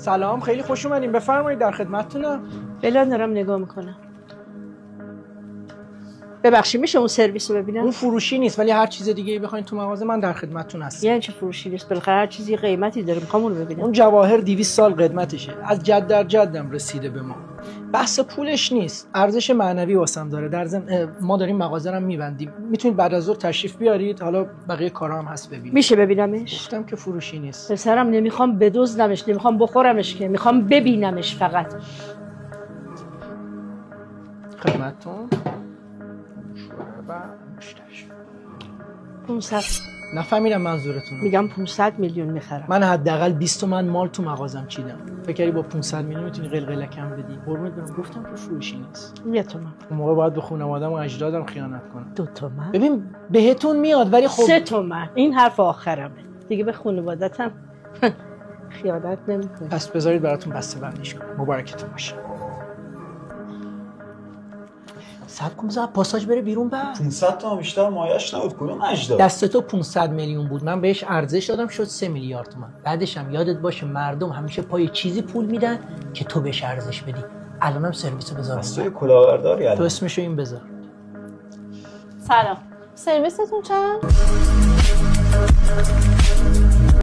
سلام، خیلی خوش اومدین. بفرمایید، در خدمتتونم. فعلا دارم نگاه میکنم. ببخشید میشه اون سرویس رو ببینم؟ اون فروشی نیست، ولی هر چیز دیگه بخواید تو مغازه من در خدمتتون هستم. یعنی چه فروشی نیست؟ بالاخره هر چیزی قیمتی داره، میخوام اون رو ببینم. اون جواهر 200 سال قدمتشه، از جد در جدم رسیده به ما. بحث پولش نیست، ارزش معنوی واسم داره. در ضمن ما داریم مغازه رو میبندیم، میتونید بعد از ظهر تشریف بیارید، حالا بقیه کارا هم هست ببینید. میشه ببینمش؟ گفتم که فروشی نیست. پسرم نمیخوام بدزدمش، نمیخوام بخورمش، که میخوام ببینمش فقط. خدمتتون. و مشتریش 500. نفهمیدم منظورتون. میگم 500 میلیون میخرم. من حداقل 20 تومن مال تو مغازم چیدم. فکر کردی با 500 میلیون میتونی قلقله کم بدی؟ قربونت برم، گفتم که فروشی نیست. 1 تومن. اون موقع باید به خانواده‌ام و اجدادم خیانت کنم. 2 تومن. ببین بهتون میاد، ولی خب 3 تومن. این حرف آخرمه. دیگه به خانواده‌تم خیانت نمی‌کنی. پس بذارید براتون بسته‌بندیش کنم. مبارکتون باشه. صبر کن بذار پاساژ بره بیرون. بعد 500 تومن بیشتر مایه‌اش نبود. کدوم اجداد؟ دست تو 500 میلیون بود، من بهش ارزش دادم شد 3 میلیارد تومان. بعدش هم یادت باشه مردم همیشه پای چیزی پول میدن که تو بهش ارزش بدی. الانم سرویسو بذار. از توی کلاهبرداری الان. تو اسمشو این بذار. سلام. سرویستون چند؟